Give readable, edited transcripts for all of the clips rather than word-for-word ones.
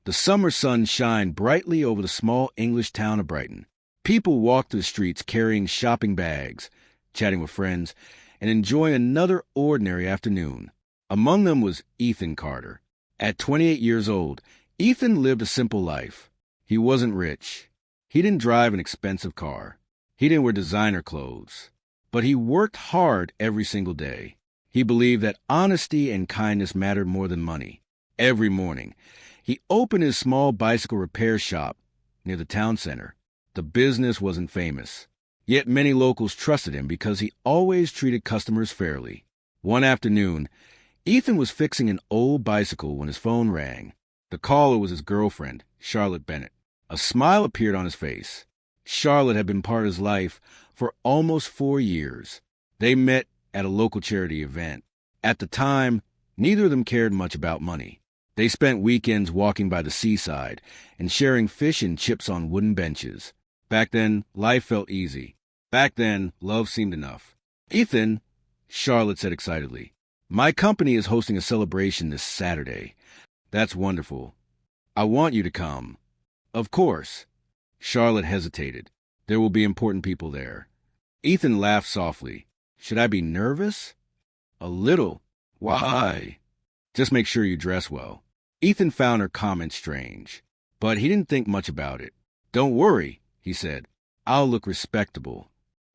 The summer sun shined brightly over the small English town of Brighton. People walked through the streets carrying shopping bags, chatting with friends, and enjoying another ordinary afternoon. Among them was Ethan Carter. At 28 years old, Ethan lived a simple life. He wasn't rich. He didn't drive an expensive car. He didn't wear designer clothes. But he worked hard every single day. He believed that honesty and kindness mattered more than money. Every morning, he opened his small bicycle repair shop near the town center. The business wasn't famous, yet many locals trusted him because he always treated customers fairly. One afternoon, Ethan was fixing an old bicycle when his phone rang. The caller was his girlfriend, Charlotte Bennett. A smile appeared on his face. Charlotte had been part of his life for almost 4 years. They met at a local charity event. At the time, neither of them cared much about money. They spent weekends walking by the seaside and sharing fish and chips on wooden benches. Back then, life felt easy. Back then, love seemed enough. "Ethan," Charlotte said excitedly, "my company is hosting a celebration this Saturday." "That's wonderful. I want you to come." "Of course." Charlotte hesitated. "There will be important people there." Ethan laughed softly. "Should I be nervous?" "A little." "Why?" "Just make sure you dress well." Ethan found her comment strange, but he didn't think much about it. "Don't worry," he said. "I'll look respectable."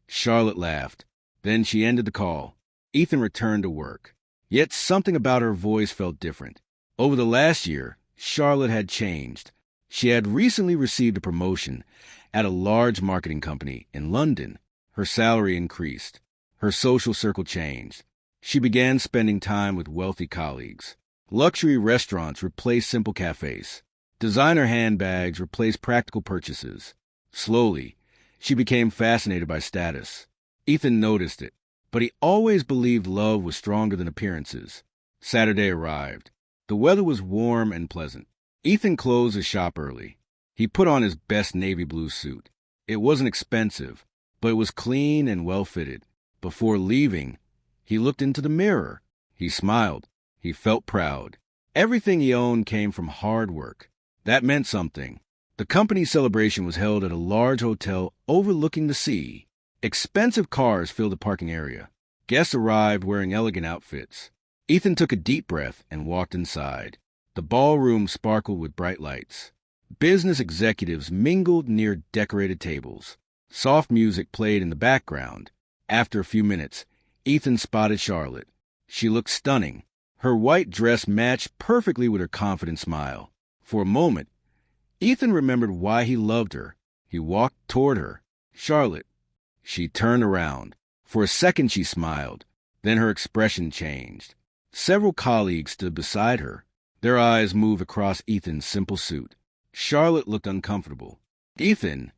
Charlotte laughed. Then she ended the call. Ethan returned to work. Yet something about her voice felt different. Over the last year, Charlotte had changed. She had recently received a promotion at a large marketing company in London. Her salary increased. Her social circle changed. She began spending time with wealthy colleagues. Luxury restaurants replaced simple cafes. Designer handbags replaced practical purchases. Slowly, she became fascinated by status. Ethan noticed it, but he always believed love was stronger than appearances. Saturday arrived. The weather was warm and pleasant. Ethan closed his shop early. He put on his best navy blue suit. It wasn't expensive, but it was clean and well-fitted. Before leaving, he looked into the mirror. He smiled. He felt proud. Everything he owned came from hard work. That meant something. The company celebration was held at a large hotel overlooking the sea. Expensive cars filled the parking area. Guests arrived wearing elegant outfits. Ethan took a deep breath and walked inside. The ballroom sparkled with bright lights. Business executives mingled near decorated tables. Soft music played in the background. After a few minutes, Ethan spotted Charlotte. She looked stunning. Her white dress matched perfectly with her confident smile. For a moment, Ethan remembered why he loved her. He walked toward her. "Charlotte." She turned around. For a second she smiled. Then her expression changed. Several colleagues stood beside her. Their eyes moved across Ethan's simple suit. Charlotte looked uncomfortable. "Ethan,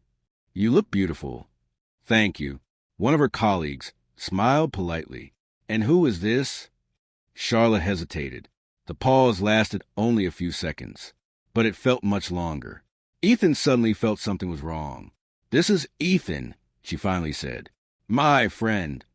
you look beautiful." "Thank you." One of her colleagues smiled politely. "And who is this?" Charlotte hesitated. The pause lasted only a few seconds, but it felt much longer. Ethan suddenly felt something was wrong. "This is Ethan," she finally said. "My friend."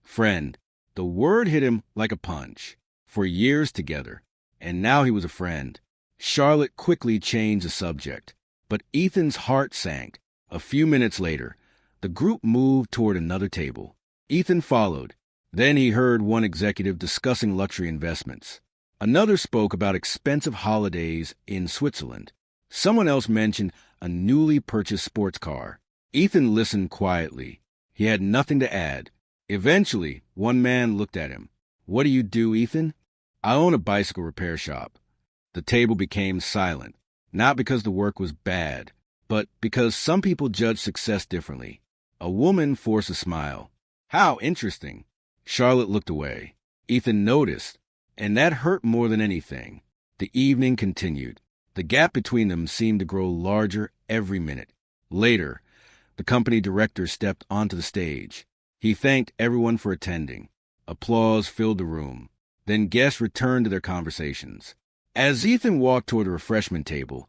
Friend. The word hit him like a punch. For years together, and now he was a friend. Charlotte quickly changed the subject, but Ethan's heart sank. A few minutes later, the group moved toward another table. Ethan followed. Then he heard one executive discussing luxury investments. Another spoke about expensive holidays in Switzerland. Someone else mentioned a newly purchased sports car. Ethan listened quietly. He had nothing to add. Eventually, one man looked at him. "What do you do, Ethan?" "I own a bicycle repair shop." The table became silent, not because the work was bad, but because some people judge success differently. A woman forced a smile. "How interesting." Charlotte looked away. Ethan noticed, and that hurt more than anything. The evening continued. The gap between them seemed to grow larger every minute. Later, the company director stepped onto the stage. He thanked everyone for attending. Applause filled the room. Then guests returned to their conversations. As Ethan walked toward the refreshment table,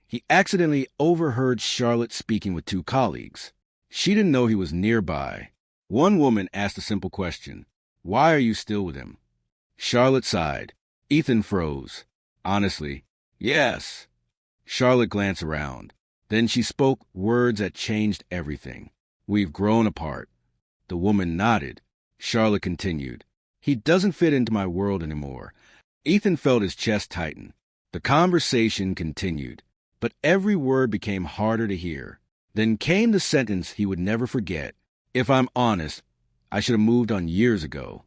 he accidentally overheard Charlotte speaking with two colleagues. She didn't know he was nearby. One woman asked a simple question. "Why are you still with him?" Charlotte sighed. Ethan froze. "Honestly, yes." Charlotte glanced around. Then she spoke words that changed everything. "We've grown apart." The woman nodded. Charlotte continued. "He doesn't fit into my world anymore." Ethan felt his chest tighten. The conversation continued, but every word became harder to hear. Then came the sentence he would never forget. "If I'm honest, I should have moved on years ago."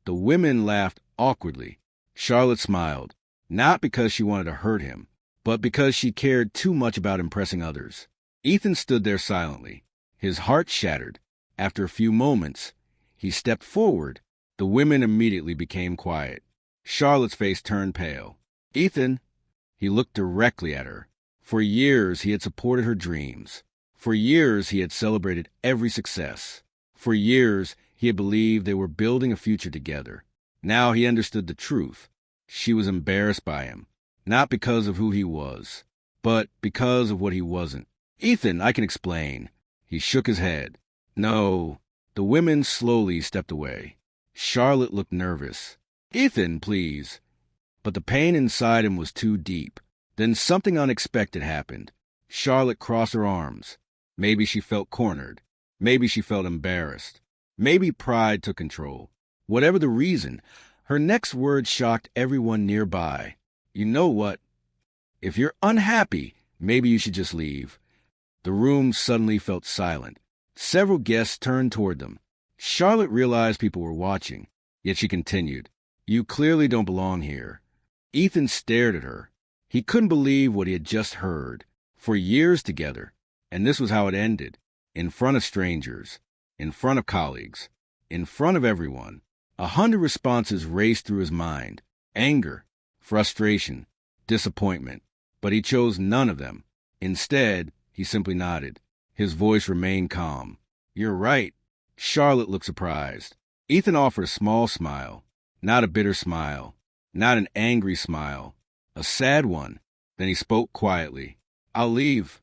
The women laughed awkwardly. Charlotte smiled, not because she wanted to hurt him, but because she cared too much about impressing others. Ethan stood there silently, his heart shattered. After a few moments, he stepped forward. The women immediately became quiet. Charlotte's face turned pale. "Ethan," he looked directly at her. For years he had supported her dreams. For years he had celebrated every success. For years he had believed they were building a future together. Now he understood the truth. She was embarrassed by him. Not because of who he was, but because of what he wasn't. "Ethan, I can explain." He shook his head. "No." The women slowly stepped away. Charlotte looked nervous. "Ethan, please." But the pain inside him was too deep. Then something unexpected happened. Charlotte crossed her arms. Maybe she felt cornered. Maybe she felt embarrassed. Maybe pride took control. Whatever the reason, her next word shocked everyone nearby. "You know what? If you're unhappy, maybe you should just leave." The room suddenly felt silent. Several guests turned toward them. Charlotte realized people were watching, yet she continued, "You clearly don't belong here." Ethan stared at her. He couldn't believe what he had just heard. For years together, and this was how it ended. In front of strangers, in front of colleagues, in front of everyone. 100 responses raced through his mind. Anger, frustration, disappointment. But he chose none of them. Instead, he simply nodded. His voice remained calm. "You're right." Charlotte looked surprised. Ethan offered a small smile. Not a bitter smile. Not an angry smile. A sad one. Then he spoke quietly. "I'll leave."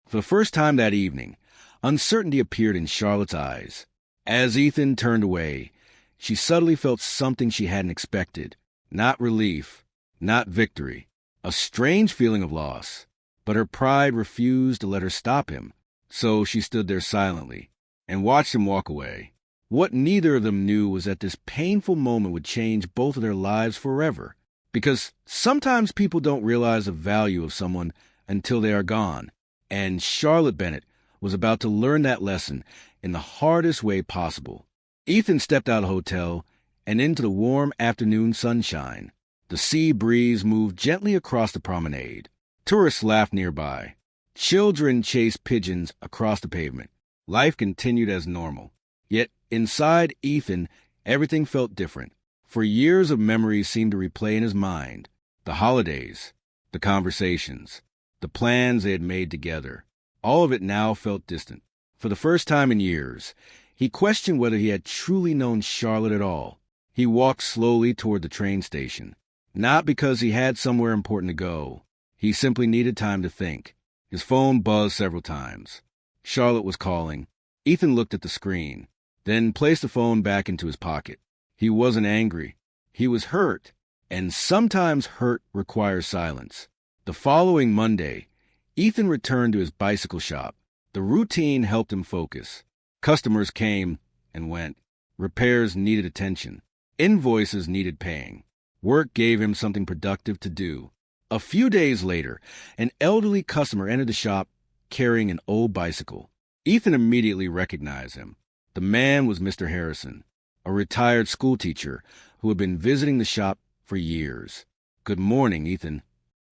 For the first time that evening, uncertainty appeared in Charlotte's eyes. As Ethan turned away, she suddenly felt something she hadn't expected. Not relief. Not victory. A strange feeling of loss. But her pride refused to let her stop him. So she stood there silently and watched him walk away. What neither of them knew was that this painful moment would change both of their lives forever. Because sometimes people don't realize the value of someone until they are gone. And Charlotte Bennett was about to learn that lesson in the hardest way possible. Ethan stepped out of the hotel and into the warm afternoon sunshine. The sea breeze moved gently across the promenade. Tourists laughed nearby. Children chased pigeons across the pavement. Life continued as normal. Yet inside Ethan, everything felt different. For years of memories seemed to replay in his mind. The holidays, the conversations, the plans they had made together. All of it now felt distant. For the first time in years, he questioned whether he had truly known Charlotte at all. He walked slowly toward the train station. Not because he had somewhere important to go. He simply needed time to think. His phone buzzed several times. Charlotte was calling. Ethan looked at the screen, then placed the phone back into his pocket. He wasn't angry. He was hurt. And sometimes hurt requires silence. The following Monday, Ethan returned to his bicycle shop. The routine helped him focus. Customers came and went. Repairs needed attention. Invoices needed paying. Work gave him something productive to do. A few days later, an elderly customer entered the shop carrying an old bicycle. Ethan immediately recognized him. The man was Mr. Harrison, a retired schoolteacher who had been visiting the shop for years. "Good morning, Ethan."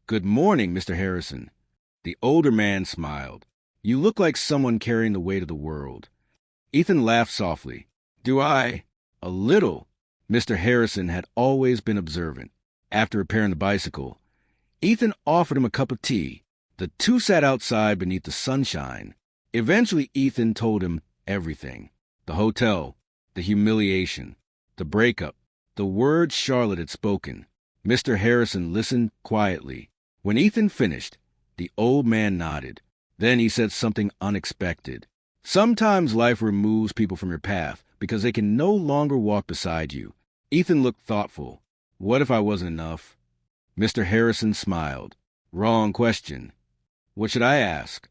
"Good morning, Mr. Harrison." The older man smiled. "You look like someone carrying the weight of the world." Ethan laughed softly. "Do I?" "A little." Mr. Harrison had always been observant. After repairing the bicycle, Ethan offered him a cup of tea. The two sat outside beneath the sunshine. Eventually, Ethan told him everything. The hotel, the humiliation, the breakup, the words Charlotte had spoken. Mr. Harrison listened quietly. When Ethan finished, the old man nodded. Then he said something unexpected. "Sometimes life removes people from your path because they can no longer walk beside you." Ethan looked thoughtful. "What if I wasn't enough?" Mr. Harrison smiled. "Wrong question." What should I ask?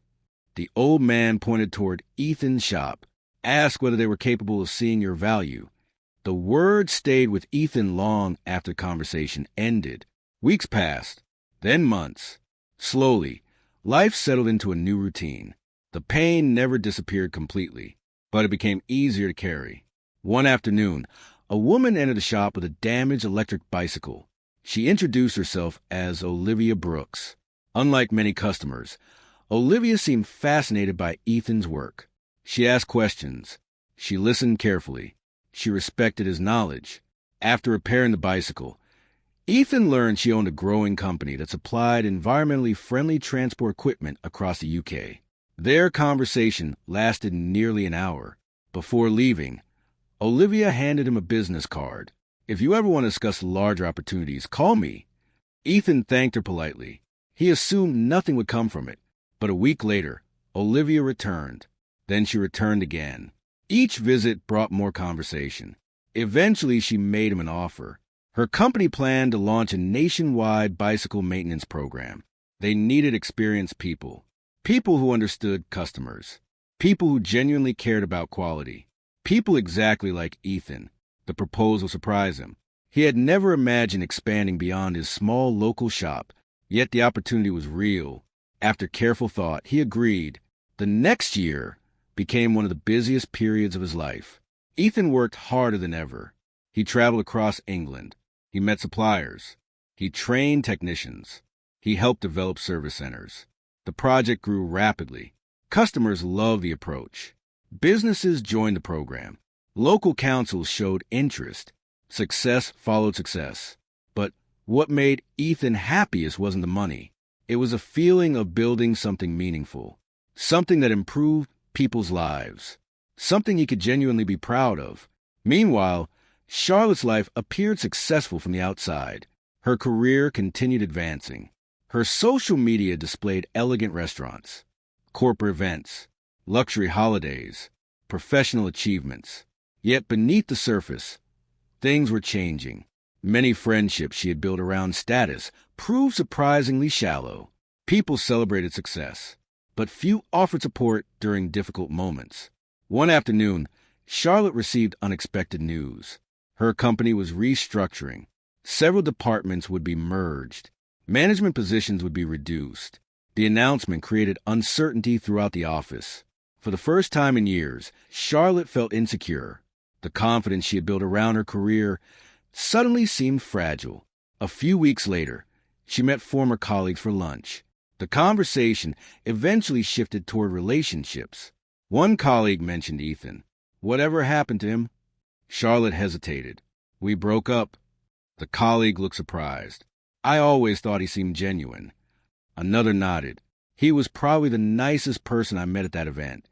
The old man pointed toward Ethan's shop. Ask whether they were capable of seeing your value. The word stayed with Ethan long after the conversation ended. Weeks passed, then months. Slowly, life settled into a new routine. The pain never disappeared completely, but it became easier to carry. One afternoon, a woman entered the shop with a damaged electric bicycle. She introduced herself as Olivia Brooks. Unlike many customers, Olivia seemed fascinated by Ethan's work. She asked questions. She listened carefully. She respected his knowledge. After repairing the bicycle, Ethan learned she owned a growing company that supplied environmentally friendly transport equipment across the UK. Their conversation lasted nearly an hour. Before leaving, Olivia handed him a business card. If you ever want to discuss larger opportunities, call me. Ethan thanked her politely. He assumed nothing would come from it. But a week later, Olivia returned. Then she returned again. Each visit brought more conversation. Eventually, she made him an offer. Her company planned to launch a nationwide bicycle maintenance program. They needed experienced people. People who understood customers. People who genuinely cared about quality. People exactly like Ethan. The proposal surprised him. He had never imagined expanding beyond his small local shop, yet the opportunity was real. After careful thought, he agreed. The next year became one of the busiest periods of his life. Ethan worked harder than ever. He traveled across England. He met suppliers. He trained technicians. He helped develop service centers. The project grew rapidly. Customers loved the approach. Businesses joined the program. Local councils showed interest. Success followed success. But what made Ethan happiest wasn't the money. It was a feeling of building something meaningful, something that improved people's lives, something he could genuinely be proud of. Meanwhile, Charlotte's life appeared successful from the outside. Her career continued advancing. Her social media displayed elegant restaurants, corporate events, luxury holidays, professional achievements. Yet beneath the surface, things were changing. Many friendships she had built around status proved surprisingly shallow. People celebrated success, but few offered support during difficult moments. One afternoon, Charlotte received unexpected news. Her company was restructuring. Several departments would be merged. Management positions would be reduced. The announcement created uncertainty throughout the office. For the first time in years, Charlotte felt insecure. The confidence she had built around her career suddenly seemed fragile. A few weeks later, she met former colleagues for lunch. The conversation eventually shifted toward relationships. One colleague mentioned Ethan. Whatever happened to him? Charlotte hesitated. We broke up. The colleague looked surprised. I always thought he seemed genuine. Another nodded. He was probably the nicest person I met at that event.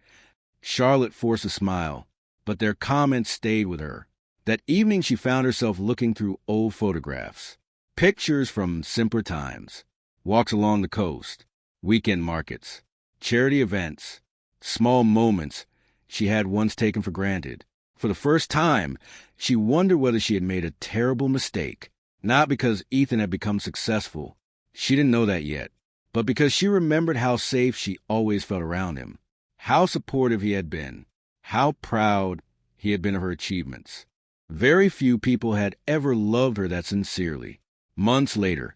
Charlotte forced a smile, but their comments stayed with her. That evening she found herself looking through old photographs. Pictures from simpler times. Walks along the coast. Weekend markets. Charity events. Small moments she had once taken for granted. For the first time, she wondered whether she had made a terrible mistake. Not because Ethan had become successful. She didn't know that yet. But because she remembered how safe she always felt around him. How supportive he had been. How proud he had been of her achievements. Very few people had ever loved her that sincerely. Months later,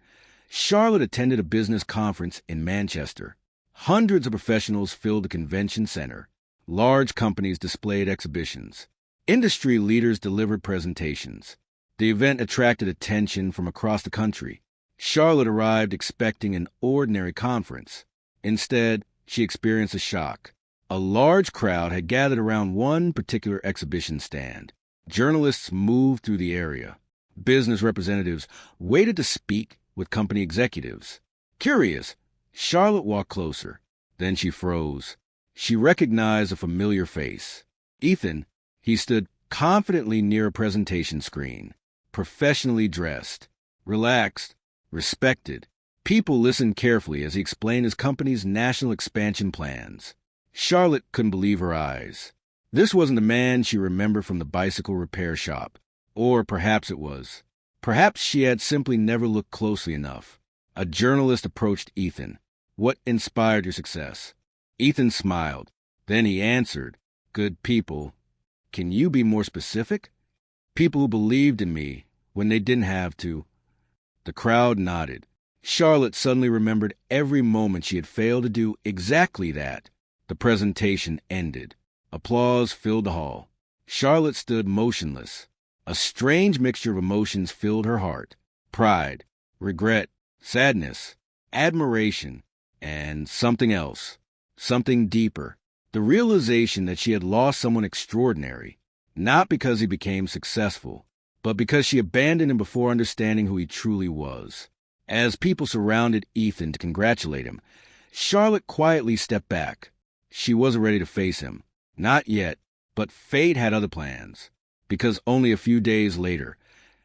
Charlotte attended a business conference in Manchester. Hundreds of professionals filled the convention center. Large companies displayed exhibitions. Industry leaders delivered presentations. The event attracted attention from across the country. Charlotte arrived expecting an ordinary conference. Instead, she experienced a shock. A large crowd had gathered around one particular exhibition stand. Journalists moved through the area. Business representatives waited to speak with company executives. Curious, Charlotte walked closer. Then she froze. She recognized a familiar face. Ethan. He stood confidently near a presentation screen. Professionally dressed. Relaxed. Respected. People listened carefully as he explained his company's national expansion plans. Charlotte couldn't believe her eyes. This wasn't the man she remembered from the bicycle repair shop. Or perhaps it was. Perhaps she had simply never looked closely enough. A journalist approached Ethan. What inspired your success? Ethan smiled. Then he answered, good people. Can you be more specific? People who believed in me when they didn't have to. The crowd nodded. Charlotte suddenly remembered every moment she had failed to do exactly that. The presentation ended. Applause filled the hall. Charlotte stood motionless. A strange mixture of emotions filled her heart. Pride, regret, sadness, admiration, and something else. Something deeper. The realization that she had lost someone extraordinary, not because he became successful, but because she abandoned him before understanding who he truly was. As people surrounded Ethan to congratulate him, Charlotte quietly stepped back. She wasn't ready to face him. Not yet, but fate had other plans. Because only a few days later,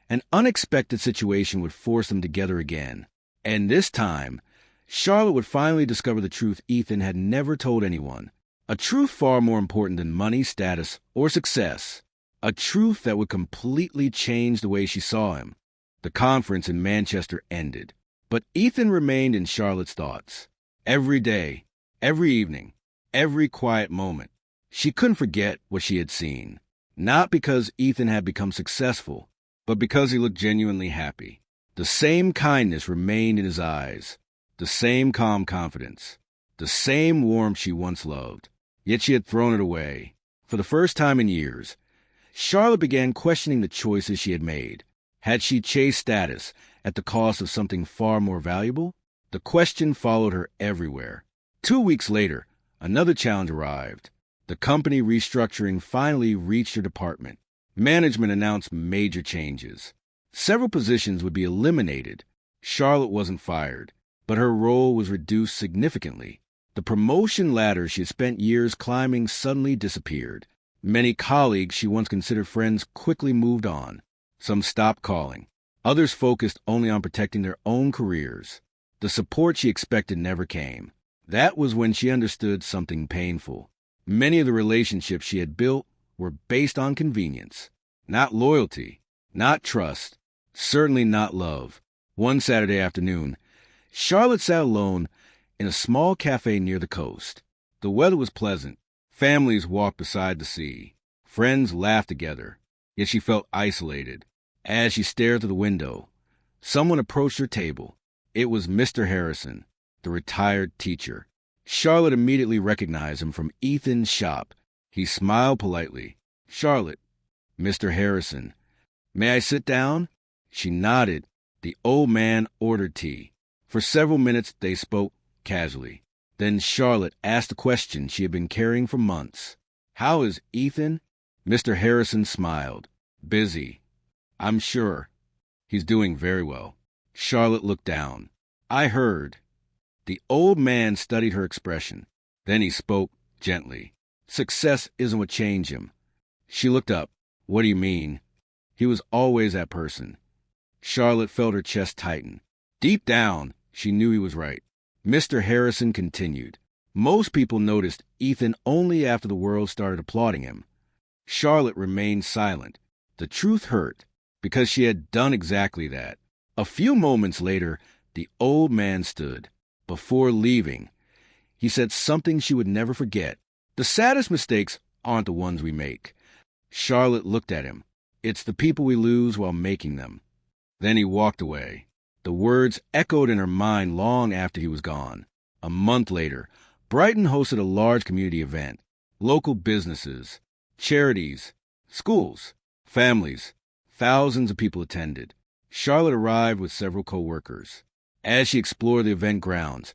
an unexpected situation would force them together again. And this time, Charlotte would finally discover the truth Ethan had never told anyone. A truth far more important than money, status, or success. A truth that would completely change the way she saw him. The conference in Manchester ended, but Ethan remained in Charlotte's thoughts. Every day, every evening, every quiet moment. She couldn't forget what she had seen. Not because Ethan had become successful, but because he looked genuinely happy. The same kindness remained in his eyes. The same calm confidence. The same warmth she once loved. Yet she had thrown it away. For the first time in years, Charlotte began questioning the choices she had made. Had she chased status at the cost of something far more valuable? The question followed her everywhere. 2 weeks later, another challenge arrived. The company restructuring finally reached her department. Management announced major changes. Several positions would be eliminated. Charlotte wasn't fired, but her role was reduced significantly. The promotion ladder she had spent years climbing suddenly disappeared. Many colleagues she once considered friends quickly moved on. Some stopped calling. Others focused only on protecting their own careers. The support she expected never came. That was when she understood something painful. Many of the relationships she had built were based on convenience. Not loyalty, not trust, certainly not love. One Saturday afternoon, Charlotte sat alone in a small cafe near the coast. The weather was pleasant. Families walked beside the sea. Friends laughed together. Yet she felt isolated. As she stared through the window, someone approached her table. It was Mr. Harrison, the retired teacher. Charlotte immediately recognized him from Ethan's shop. He smiled politely. Charlotte, Mr. Harrison. May I sit down? She nodded. The old man ordered tea. For several minutes they spoke casually. Then Charlotte asked a question she had been carrying for months. How is Ethan? Mr. Harrison smiled. Busy. I'm sure. He's doing very well. Charlotte looked down. I heard. The old man studied her expression. Then he spoke gently. Success isn't what changed him. She looked up. What do you mean? He was always that person. Charlotte felt her chest tighten. Deep down, she knew he was right. Mr. Harrison continued. Most people noticed Ethan only after the world started applauding him. Charlotte remained silent. The truth hurt, because she had done exactly that. A few moments later, the old man stood. Before leaving, he said something she would never forget. The saddest mistakes aren't the ones we make. Charlotte looked at him. It's the people we lose while making them. Then he walked away. The words echoed in her mind long after he was gone. A month later, Brighton hosted a large community event. Local businesses, charities, schools, families, thousands of people attended. Charlotte arrived with several co-workers. As she explored the event grounds,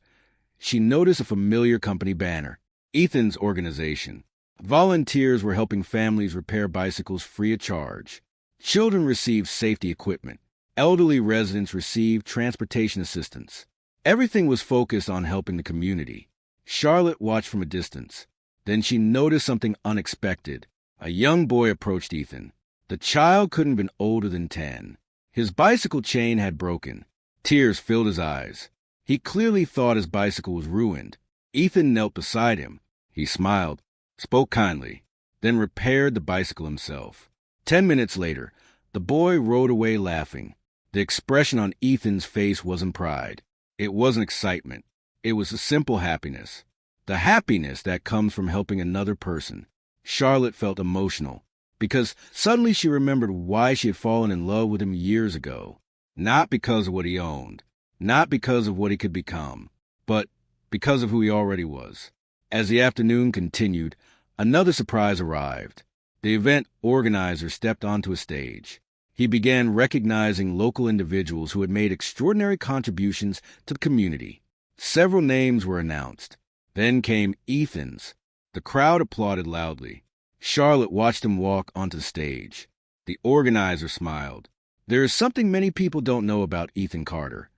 she noticed a familiar company banner, Ethan's organization. Volunteers were helping families repair bicycles free of charge. Children received safety equipment. Elderly residents received transportation assistance. Everything was focused on helping the community. Charlotte watched from a distance. Then she noticed something unexpected. A young boy approached Ethan. The child couldn't have been older than 10. His bicycle chain had broken. Tears filled his eyes. He clearly thought his bicycle was ruined. Ethan knelt beside him. He smiled, spoke kindly, then repaired the bicycle himself. 10 minutes later, the boy rode away laughing. The expression on Ethan's face wasn't pride. It wasn't excitement. It was a simple happiness. The happiness that comes from helping another person. Charlotte felt emotional because suddenly she remembered why she had fallen in love with him years ago. Not because of what he owned, not because of what he could become, but because of who he already was. As the afternoon continued, another surprise arrived. The event organizer stepped onto a stage. He began recognizing local individuals who had made extraordinary contributions to the community. Several names were announced. Then came Ethan's. The crowd applauded loudly. Charlotte watched him walk onto the stage. The organizer smiled. There is something many people don't know about Ethan Carter.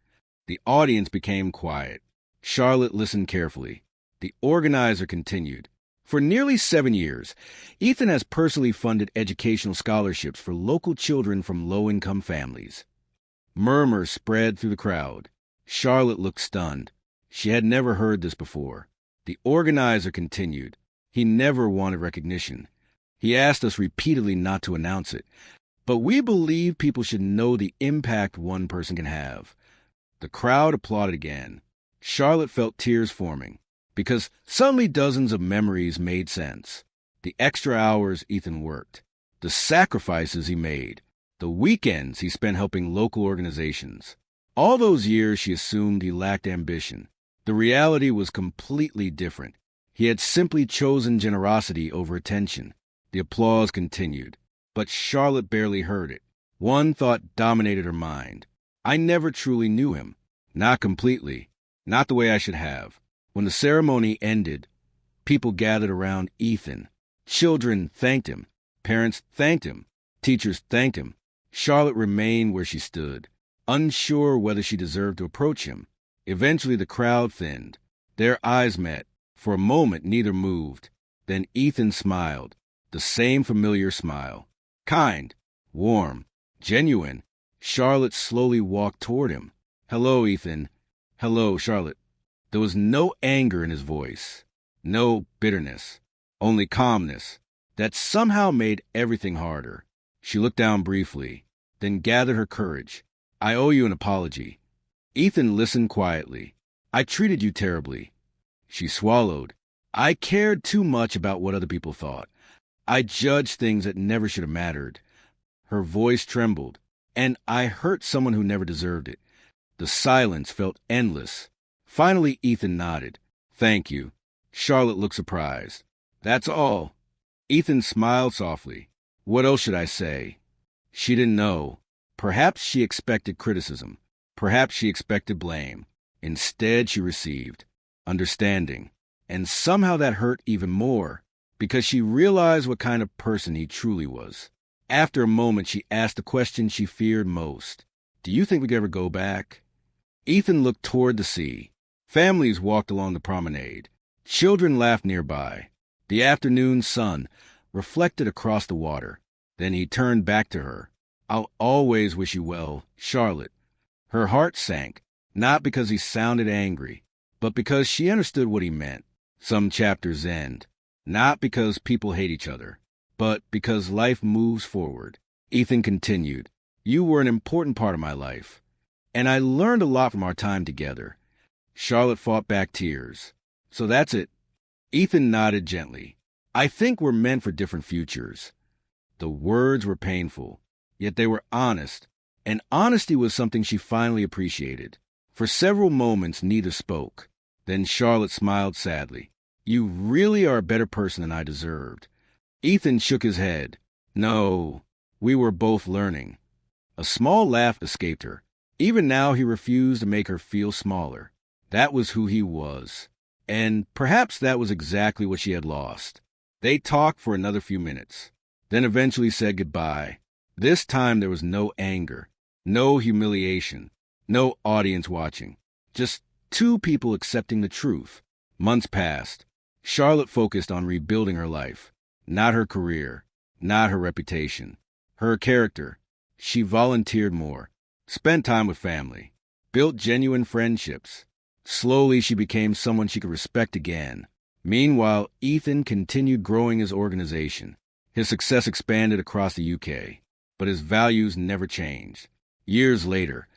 The audience became quiet. Charlotte listened carefully. The organizer continued. For nearly 7 years, Ethan has personally funded educational scholarships for local children from low-income families. Murmurs spread through the crowd. Charlotte looked stunned. She had never heard this before. The organizer continued. He never wanted recognition. He asked us repeatedly not to announce it. But we believe people should know the impact one person can have. The crowd applauded again. Charlotte felt tears forming, because suddenly dozens of memories made sense. The extra hours Ethan worked, the sacrifices he made, the weekends he spent helping local organizations. All those years she assumed he lacked ambition. The reality was completely different. He had simply chosen generosity over attention. The applause continued, but Charlotte barely heard it. One thought dominated her mind. I never truly knew him. Not completely. Not the way I should have. When the ceremony ended, people gathered around Ethan. Children thanked him. Parents thanked him. Teachers thanked him. Charlotte remained where she stood, unsure whether she deserved to approach him. Eventually the crowd thinned. Their eyes met. For a moment neither moved. Then Ethan smiled, the same familiar smile. Kind, warm, genuine. Charlotte slowly walked toward him. Hello, Ethan. Hello, Charlotte. There was no anger in his voice, no bitterness, only calmness that somehow made everything harder. She looked down briefly, then gathered her courage. I owe you an apology. Ethan listened quietly. I treated you terribly. She swallowed. I cared too much about what other people thought. I judged things that never should have mattered. Her voice trembled, and I hurt someone who never deserved it. The silence felt endless. Finally, Ethan nodded. Thank you. Charlotte looked surprised. That's all. Ethan smiled softly. What else should I say? She didn't know. Perhaps she expected criticism. Perhaps she expected blame. Instead, she received understanding. And somehow that hurt even more, because she realized what kind of person he truly was. After a moment, she asked the question she feared most. Do you think we could ever go back? Ethan looked toward the sea. Families walked along the promenade. Children laughed nearby. The afternoon sun reflected across the water. Then he turned back to her. I'll always wish you well, Charlotte. Her heart sank, not because he sounded angry, but because she understood what he meant. Some chapters end, not because people hate each other, but because life moves forward. Ethan continued, You were an important part of my life, and I learned a lot from our time together. Charlotte fought back tears. So that's it. Ethan nodded gently. I think we're meant for different futures. The words were painful, yet they were honest, and honesty was something she finally appreciated. For several moments, neither spoke. Then Charlotte smiled sadly. You really are a better person than I deserved. Ethan shook his head. No, we were both learning. A small laugh escaped her. Even now he refused to make her feel smaller. That was who he was. And perhaps that was exactly what she had lost. They talked for another few minutes, then eventually said goodbye. This time there was no anger, no humiliation, no audience watching. Just two people accepting the truth. Months passed. Charlotte focused on rebuilding her life. Not her career, not her reputation. Her character. She volunteered more, spent time with family, built genuine friendships. Slowly she became someone she could respect again. Meanwhile, Ethan continued growing his organization. His success expanded across the UK, but his values never changed. Years later,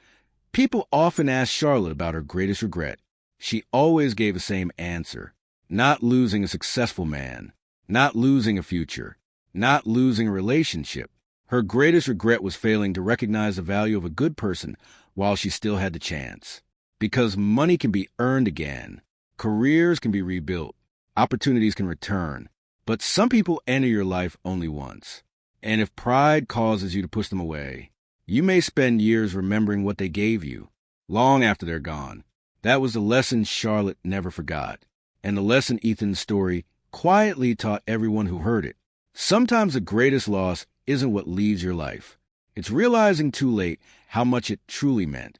people often ask Charlotte about her greatest regret. She always gave the same answer: not losing a successful man, not losing a future, not losing a relationship. Her greatest regret was failing to recognize the value of a good person while she still had the chance. Because money can be earned again, careers can be rebuilt, opportunities can return, but some people enter your life only once. And if pride causes you to push them away, you may spend years remembering what they gave you, long after they're gone. That was the lesson Charlotte never forgot, and the lesson Ethan's story quietly taught everyone who heard it. Sometimes the greatest loss isn't what leaves your life. It's realizing too late how much it truly meant.